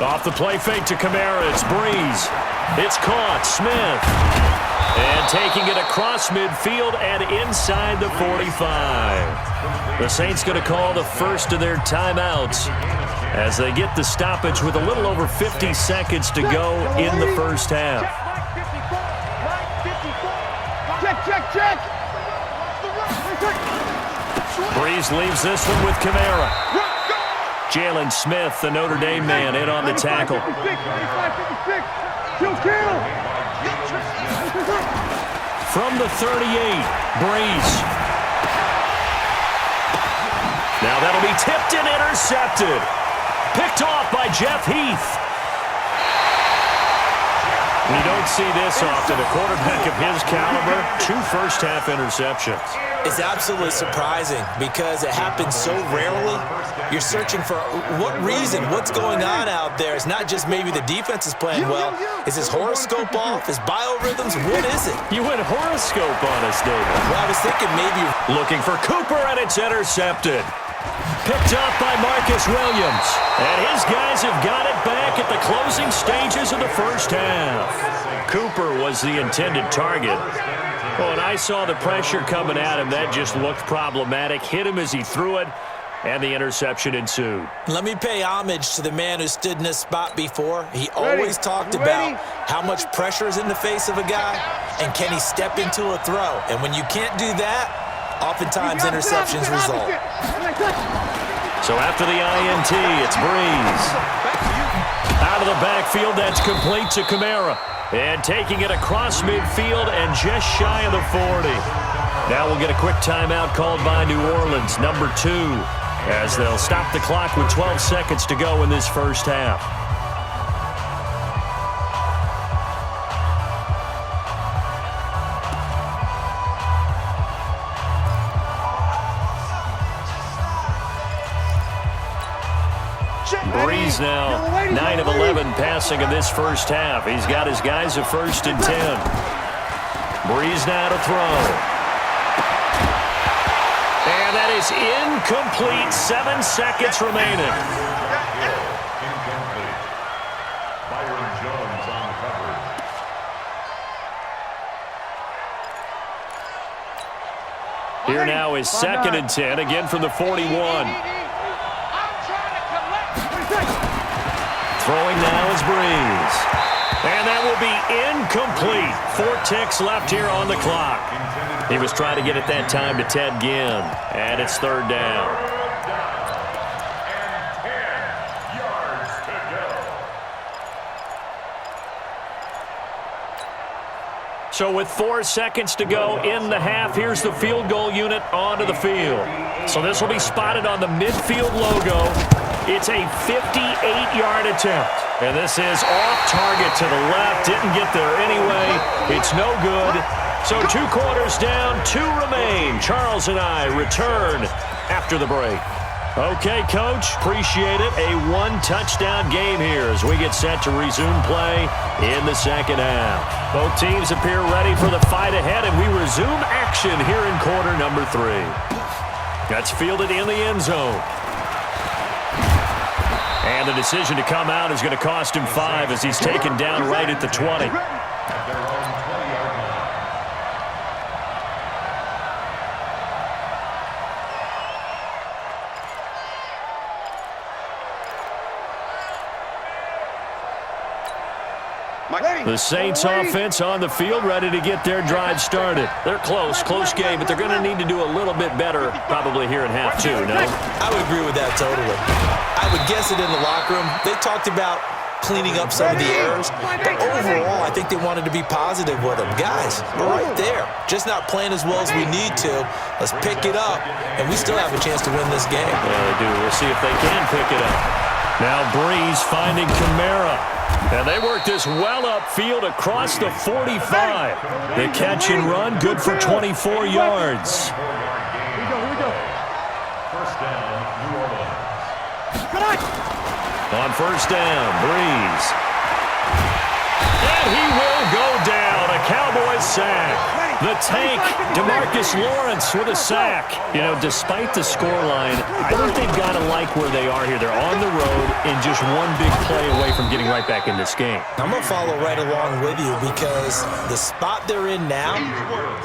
Off the play fake to Kamara, it's Breeze. It's caught, Smith. And taking it across midfield and inside the 45. The Saints going to call the first of their timeouts as they get the stoppage with a little over 50 seconds to go in the first half. Check. Breeze leaves this one with Kamara. Jalen Smith, the Notre Dame man, in on the tackle. From the 38, Breeze. Now that'll be tipped and intercepted. Picked off by Jeff Heath. You don't see this often. A quarterback of his caliber, 2 first-half interceptions. It's absolutely surprising because it happens so rarely. You're searching for what reason, what's going on out there. It's not just maybe the defense is playing well. Is his horoscope off? His biorhythms? What is it? You went horoscope on us, David. Well, I was thinking maybe. Looking for Cooper, and it's intercepted. Picked up by Marcus Williams. And his guys have got it back at the closing stages of the first half. Cooper was the intended target. Well, when I saw the pressure coming at him, that just looked problematic. Hit him as he threw it, and the interception ensued. Let me pay homage to the man who stood in this spot before. He always talked about how much pressure is in the face of a guy, and can he step into a throw. And when you can't do that, oftentimes interceptions result. So after the INT, it's Breeze. Out of the backfield, that's complete to Kamara. And taking it across midfield and just shy of the 40. Now we'll get a quick timeout called by New Orleans, number 2, as they'll stop the clock with 12 seconds to go in this first half. Breeze now 9 of 11 passing in this first half. He's got his guys at 1st and 10. Breeze now to throw. And that is incomplete. 7 seconds remaining. Here now is 2nd and 10, again from the 41. Throwing now is Breeze. And that will be incomplete. 4 ticks left here on the clock. He was trying to get it that time to Ted Ginn. And it's 3rd down. So with 4 seconds to go in the half, here's the field goal unit onto the field. So this will be spotted on the midfield logo. It's a 58-yard attempt. And this is off target to the left. Didn't get there anyway. It's no good. So 2 quarters down, 2 remain. Charles and I return after the break. Okay, Coach, appreciate it. A 1-touchdown game here as we get set to resume play in the second half. Both teams appear ready for the fight ahead, and we resume action here in quarter number 3. That's fielded in the end zone. And the decision to come out is going to cost him 5 as he's taken down right at the 20. The Saints offense on the field, ready to get their drive started. They're close game, but they're going to need to do a little bit better probably here in half 2, no? I would agree with that totally. I would guess it in the locker room. They talked about cleaning up some of the errors, but overall, I think they wanted to be positive with them. Guys, we're right there. Just not playing as well as we need to. Let's pick it up, and we still have a chance to win this game. Yeah, they do. We'll see if they can pick it up. Now Breeze finding Kamara. And they work this well upfield across the 45. The catch and run, good for 24 yards. Here we go. First down, New Orleans. On first down, Breeze. And he will go down. A Cowboys sack. The tank, DeMarcus Lawrence with a sack. You know, despite the scoreline, I think they've got to like where they are here. They're on the road and just one big play away from getting right back in this game. I'm going to follow right along with you because the spot they're in now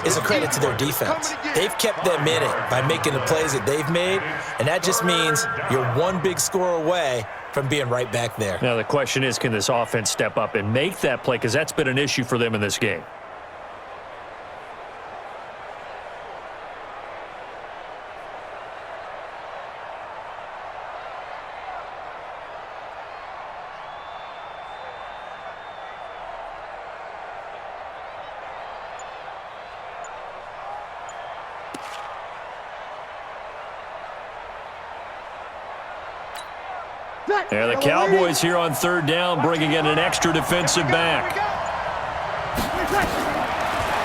is a credit to their defense. They've kept them in it by making the plays that they've made, and that just means you're one big score away from being right back there. Now, the question is, can this offense step up and make that play? Because that's been an issue for them in this game. Yeah, the Cowboys here on third down, bringing in an extra defensive back.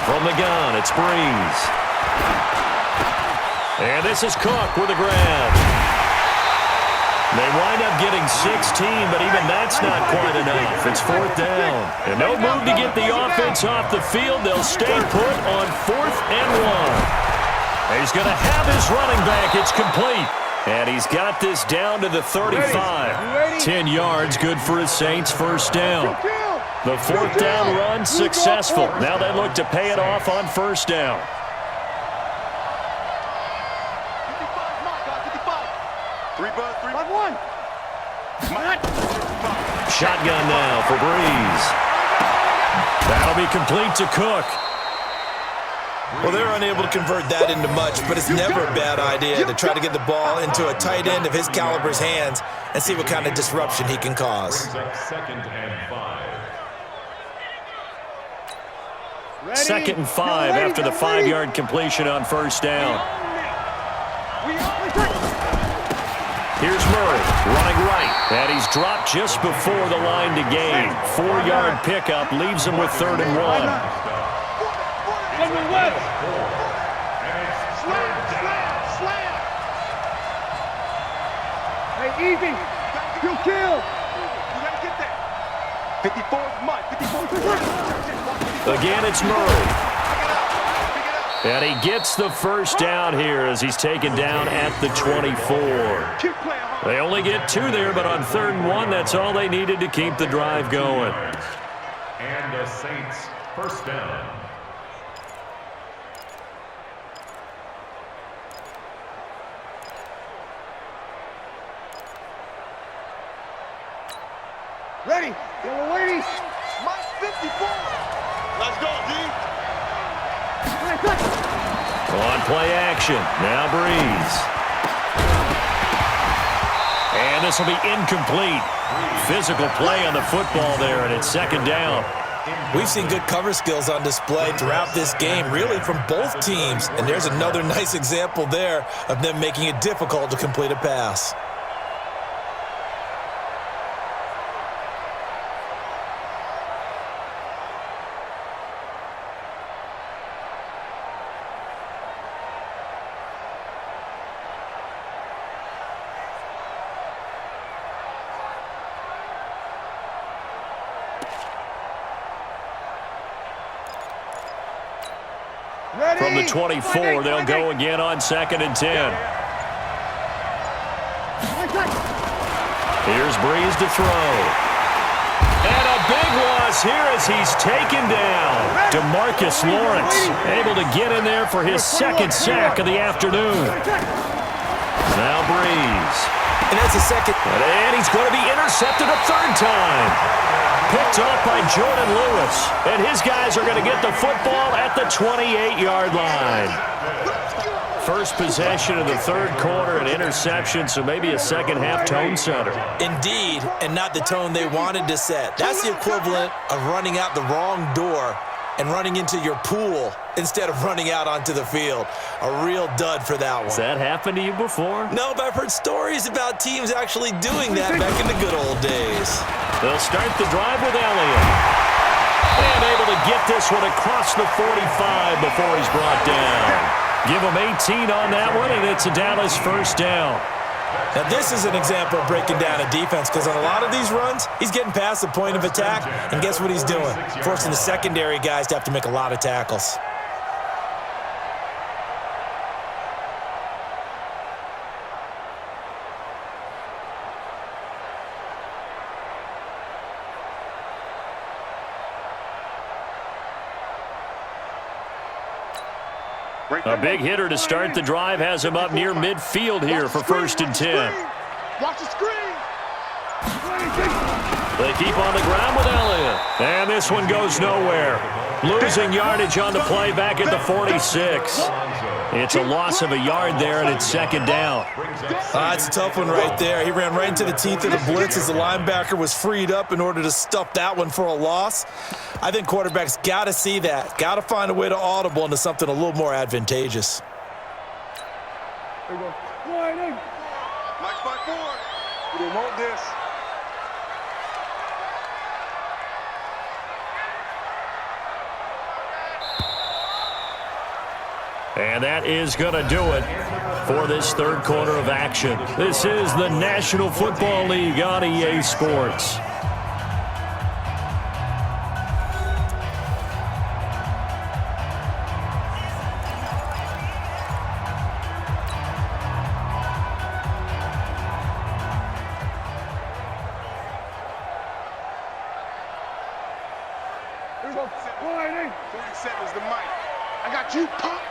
From the gun, it's Breeze. And this is Cook with a grab. They wind up getting 16, but even that's not quite enough. It's fourth down. And no move to get the offense off the field. They'll stay put on 4th and 1. He's going to have his running back. It's complete. And he's got this down to the 35. 10 yards, good for his Saints, first down. The fourth down run successful. Now they look to pay it off on first down. Shotgun now for Breeze. That'll be complete to Cook. Well, they're unable to convert that into much, but it's never a bad idea to try to get the ball into a tight end of his caliber's hands and see what kind of disruption he can cause. Second and 5 after the 5-yard completion on first down. Here's Murray running right, and he's dropped just before the line to gain. 4-yard pickup leaves him with 3rd and 1. Hey, easy. Kill. You gotta get that. 54 Mike. Again, it's Murray. And he gets the first down here as he's taken down at the 24. They only get 2 there, but on 3rd and 1, that's all they needed to keep the drive going. And the Saints, first down. Ready. Yellow ladies. Mike 54. Let's go, D. On play action. Now Breeze. And this will be incomplete. Physical play on the football there, and it's 2nd down. We've seen good cover skills on display throughout this game, really from both teams. And there's another nice example there of them making it difficult to complete a pass. From the 24, they'll go again on 2nd and 10. Here's Breeze to throw. And a big loss here as he's taken down. DeMarcus Lawrence able to get in there for his 2nd sack of the afternoon. Now Breeze. And that's a second. And he's going to be intercepted a 3rd time. Picked off by Jordan Lewis. And his guys are going to get the football at the 28-yard line. First possession of the 3rd quarter, an interception, so maybe a second-half tone setter. Indeed, and not the tone they wanted to set. That's the equivalent of running out the wrong door and running into your pool instead of running out onto the field. A real dud for that one. Has that happened to you before? No, but I've heard stories about teams actually doing that back in the good old days. They'll start the drive with Elliott. And able to get this one across the 45 before he's brought down. Give him 18 on that one, and it's a Dallas first down. Now, this is an example of breaking down a defense because on a lot of these runs, he's getting past the point of attack, and guess what he's doing? Forcing the secondary guys to have to make a lot of tackles. A big hitter to start the drive has him up near midfield here for 1st and 10. Watch the screen. They keep on the ground with Elliott. And this one goes nowhere. Losing yardage on the play back at the 46. It's a loss of a yard there, and it's 2nd down. It's a tough one right there. He ran right into the teeth of the blitz as the linebacker was freed up in order to stuff that one for a loss. I think quarterbacks got to see that. Got to find a way to audible into something a little more advantageous. There you go. Mike 5-4. We didn't want this. And that is going to do it for this 3rd quarter of action. This is the National Football League on EA Sports. Here we go. 47 is the mic. I got you, pop.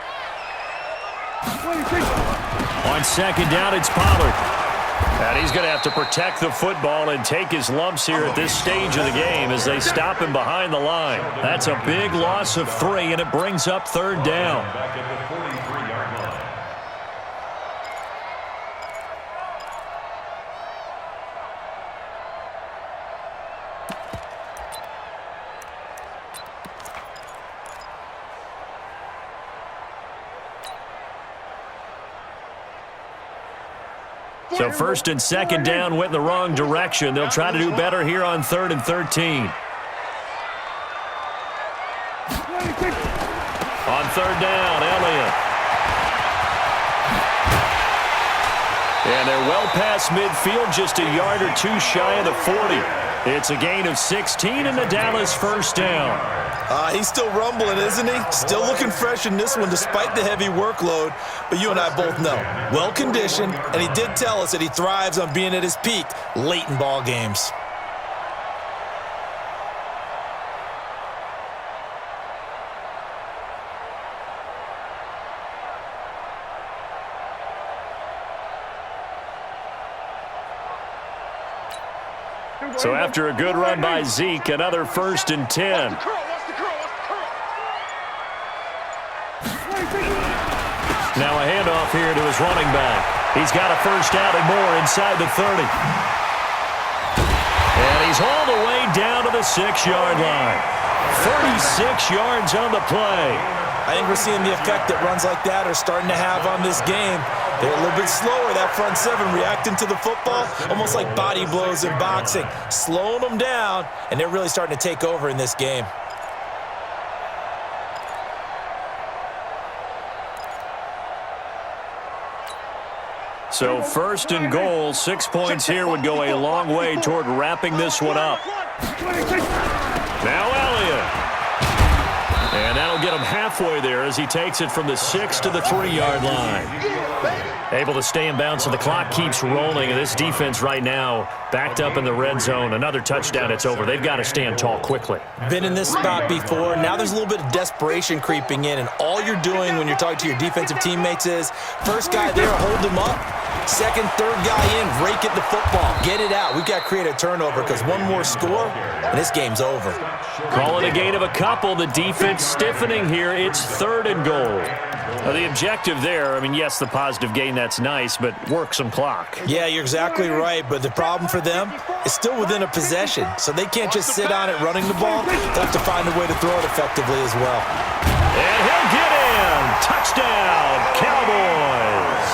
On 2nd down, it's Pollard. And he's going to have to protect the football and take his lumps here at this stage of the game as they stop him behind the line. That's a big loss of 3, and it brings up 3rd down. Back at the 43-yard line. So 1st and 2nd down went in the wrong direction. They'll try to do better here on 3rd and 13. On 3rd down, Elliott. And they're well past midfield, just a yard or 2 shy of the 40. It's a gain of 16 and the Dallas 1st down. He's still rumbling, isn't he? Still looking fresh in this one despite the heavy workload. But you and I both know, well-conditioned, and he did tell us that he thrives on being at his peak late in ball games. So after a good run by Zeke, another 1st and 10. Now a handoff here to his running back. He's got a 1st down and more inside the 30. And he's hauled away down to the 6-yard line. 36 yards on the play. I think we're seeing the effect that runs like that are starting to have on this game. They're a little bit slower, that front 7, reacting to the football, almost like body blows in boxing, slowing them down, and they're really starting to take over in this game. So 1st and goal, 6 points here would go a long way toward wrapping this one up. Now Elliott. And that'll get him halfway there as he takes it from the 6 to the 3-yard line. Able to stay in bounds, so the clock keeps rolling. And this defense right now backed up in the red zone. Another touchdown, it's over. They've got to stand tall quickly. Been in this spot before. Now there's a little bit of desperation creeping in. And all you're doing when you're talking to your defensive teammates is, first guy there, hold him up. Second, third guy in, rake at the football. Get it out. We've got to create a turnover because one more score, and this game's over. Call it a gain of a couple. The defense stiffening here. It's 3rd and goal. The objective there, I mean, yes, the positive gain, that's nice, but work some clock. Yeah, you're exactly right, but the problem for them is still within a possession, so they can't just sit on it running the ball. They'll have to find a way to throw it effectively as well. And he'll get in. Touchdown, Cowboys.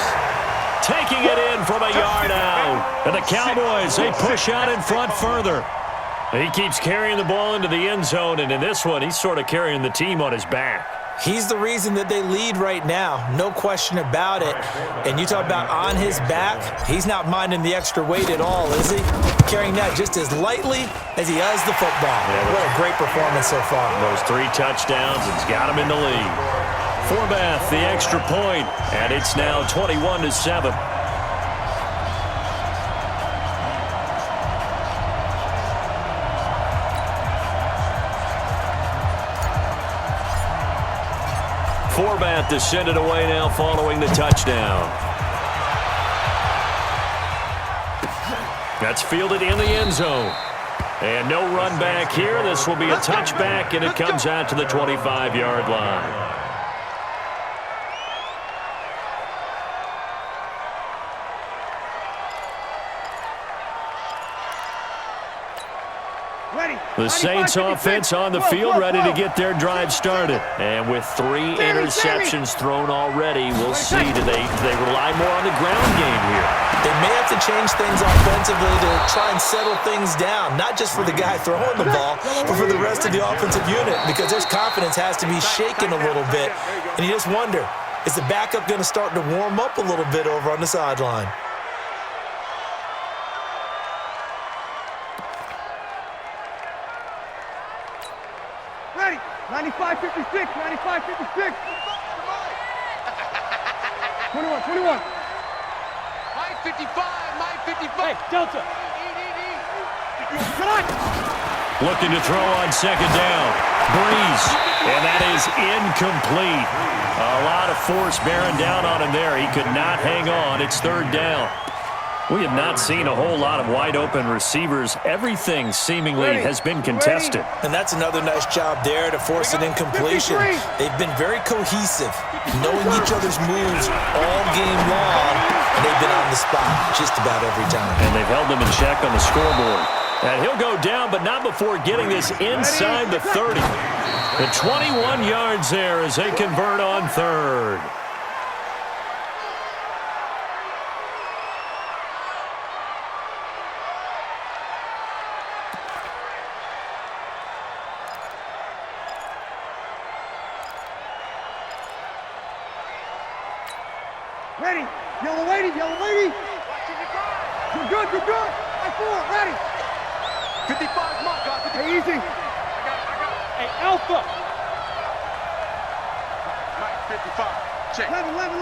Taking it in from a yard out. And the Cowboys, they push out in front further. He keeps carrying the ball into the end zone, and in this one, he's sort of carrying the team on his back. He's the reason that they lead right now, no question about it. And you talk about on his back, he's not minding the extra weight at all, is he? Carrying that just as lightly as he does the football. Yeah, what a great performance so far. Those 3 touchdowns, it's got him in the lead. Forbath, the extra point, and it's now 21-7. format to send it away now following the touchdown. That's fielded in the end zone. And no run back here. This will be a touchback, and it comes out to the 25-yard line. The Saints offense on the field, ready to get their drive started. And with 3 interceptions thrown already, we'll see. Do they rely more on the ground game here? They may have to change things offensively to try and settle things down, not just for the guy throwing the ball, but for the rest of the offensive unit, because their confidence has to be shaken a little bit. And you just wonder, is the backup going to start to warm up a little bit over on the sideline? Ready. 95-56. 95-56. 21. My 55. Hey, Delta. Looking to throw on second down. Breeze. And that is incomplete. A lot of force bearing down on him there. He could not hang on. It's third down. We have not seen a whole lot of wide-open receivers. Everything seemingly has been contested. And that's another nice job there to force an incompletion. They've been very cohesive, knowing each other's moves all game long, and they've been on the spot just about every time. And they've held them in check on the scoreboard. And he'll go down, but not before getting this inside the 30. The 21 yards there as they convert on third. Ready. Yellow lady. You're good. High 4, ready. 55, mark, guys. Hey, easy. I got. Hey, Alpha. Mike, 55. Check. 11.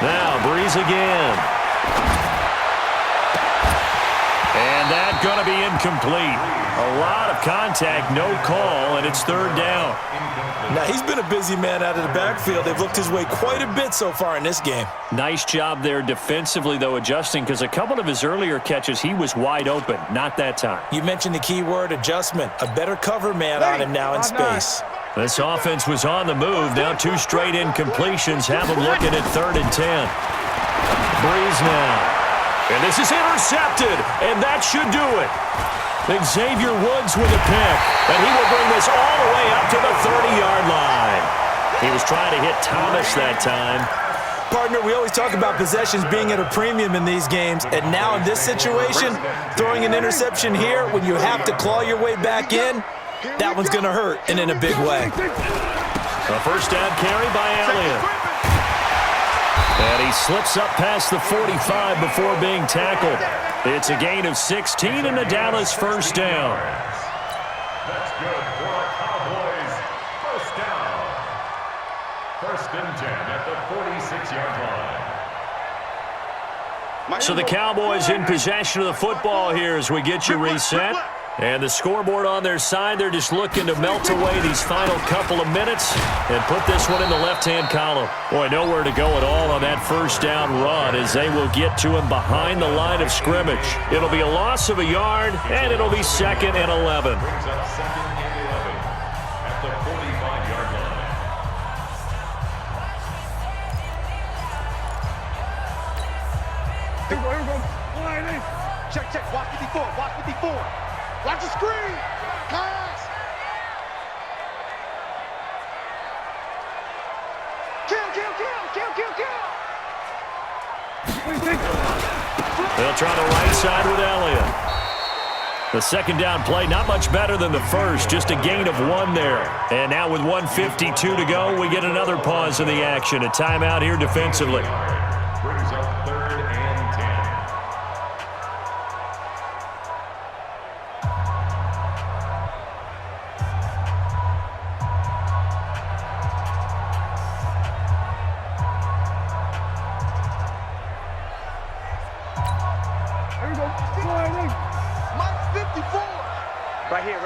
Now, Breeze again. And that's going to be incomplete. A lot of contact, no call, and it's third down. Now, he's been a busy man out of the backfield. They've looked his way quite a bit so far in this game. Nice job there defensively, though, adjusting, because a couple of his earlier catches, he was wide open. Not that time. You mentioned the key word, adjustment. A better cover man on him now in space. This offense was on the move. Now 2 straight incompletions have them looking at 3rd and 10. Breeze now. And this is intercepted, and that should do it. Xavier Woods with a pick, and he will bring this all the way up to the 30-yard line. He was trying to hit Thomas that time. Partner, we always talk about possessions being at a premium in these games, and now in this situation, throwing an interception here when you have to claw your way back in, that one's going to hurt, and in a big way. A first down carry by Elliott. And he slips up past the 45 before being tackled. It's a gain of 16 and a Dallas first down. That's good for our Cowboys. First down. 1st and 10 at the 46-yard line. So the Cowboys in possession of the football here as we get you reset. And the scoreboard on their side, they're just looking to melt away these final couple of minutes and put this one in the left-hand column. Boy, nowhere to go at all on that first down run as they will get to him behind the line of scrimmage. It'll be a loss of a yard, and it'll be 2nd and 11. Brings up 2nd and 11 at the 45-yard line. Here we go. Check. Watch 54. Watch the screen. Pass. Kill. They'll try the right side with Elliott. The second down play, not much better than the first, just a gain of 1 there. And now with 1:52 to go, we get another pause in the action. A timeout here defensively. Brings up 3rd and 10. Here we go. Mike, 54. Right here.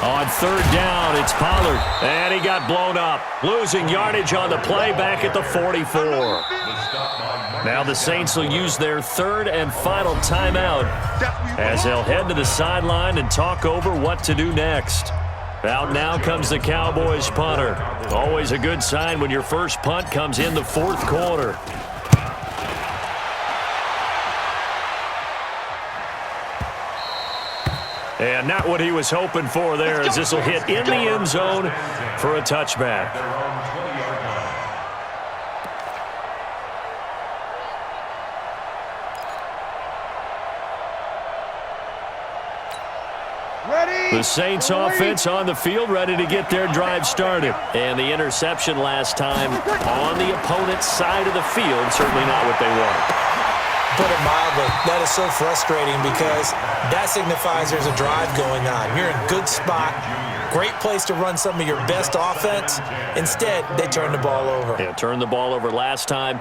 On third down, it's Pollard. And he got blown up. Losing yardage on the play back at the 44. Now the Saints will use their third and final timeout as they'll head to the sideline and talk over what to do next. Out now comes the Cowboys punter. Always a good sign when your first punt comes in the fourth quarter. And not what he was hoping for there, as this will hit in the end zone for a touchback. The Saints offense on the field, ready to get their drive started. And the interception last time on the opponent's side of the field, certainly not what they wanted. Put it mildly, that is so frustrating because that signifies there's a drive going on. You're in a good spot, great place to run some of your best offense. Instead, they turn the ball over. Yeah, turned the ball over last time.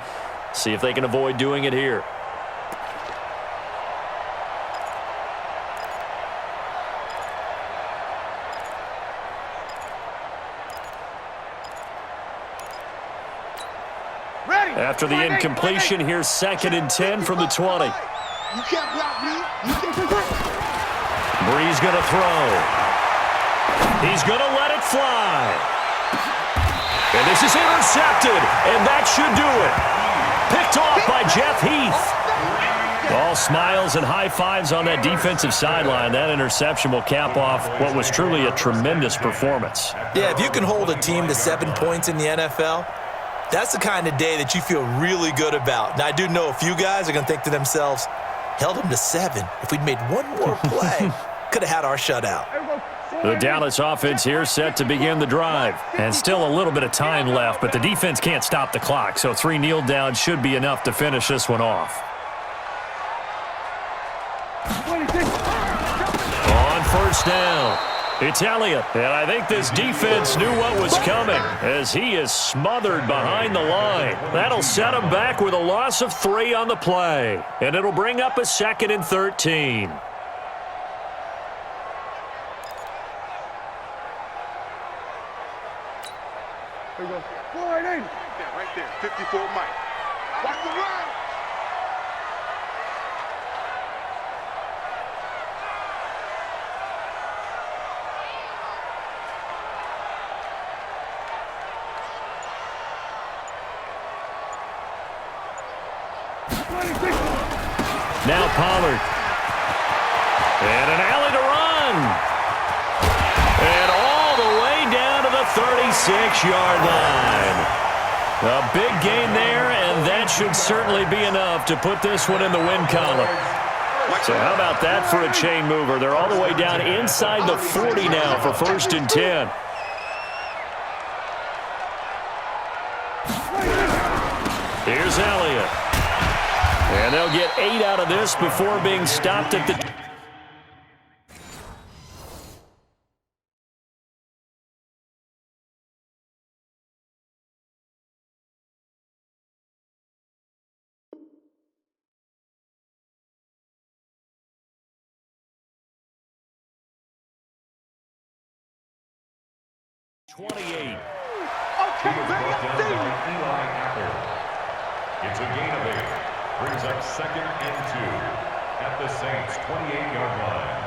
See if they can avoid doing it here. After the incompletion, here's 2nd and 10 from the 20. You can't block me. Bree's going to throw. He's going to let it fly. And this is intercepted, and that should do it. Picked off by Jeff Heath. All smiles and high fives on that defensive sideline. That interception will cap off what was truly a tremendous performance. Yeah, if you can hold a team to 7 points in the NFL, that's the kind of day that you feel really good about. Now, I do know a few guys are going to think to themselves, held them to 7. If we'd made one more play, could have had our shutout. The Dallas offense here set to begin the drive. And still a little bit of time left, but the defense can't stop the clock, so 3 kneel downs should be enough to finish this one off. On first down, it's Elliott. And I think this defense knew what was coming as he is smothered behind the line. That'll set him back with a loss of 3 on the play. And it'll bring up a 2nd and 13. There you go. Yeah, right there. 54 Mike. Watch the run. Now Pollard. And an alley to run. And all the way down to the 36-yard line. A big gain there, and that should certainly be enough to put this one in the win column. So how about that for a chain mover? They're all the way down inside the 40 now for 1st and 10. Here's Elliott. And they'll get 8 out of this before being stopped at the... Okay, It's a gain of 8. Brings up 2nd and 2 at the Saints' 28-yard line.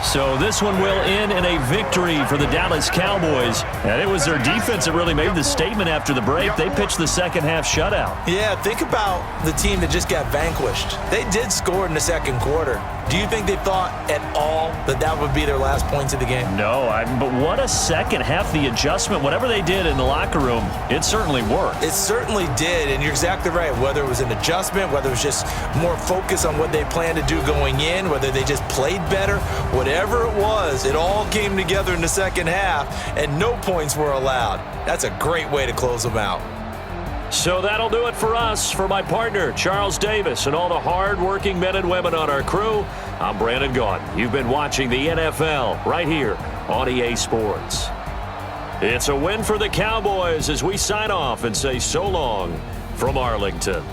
So this one will end in a victory for the Dallas Cowboys. And it was their defense that really made the statement after the break. They pitched the second-half shutout. Yeah, think about the team that just got vanquished. They did score in the second quarter. Do you think they thought at all that that would be their last points of the game? No, but what a second half. The adjustment, whatever they did in the locker room, it certainly worked. It certainly did, and you're exactly right. Whether it was an adjustment, whether it was just more focus on what they planned to do going in, whether they just played better, whatever it was, it all came together in the second half, and no points were allowed. That's a great way to close them out. So that'll do it for us. For my partner, Charles Davis, and all the hard-working men and women on our crew, I'm Brandon Gaudin. You've been watching the NFL right here on EA Sports. It's a win for the Cowboys as we sign off and say so long from Arlington.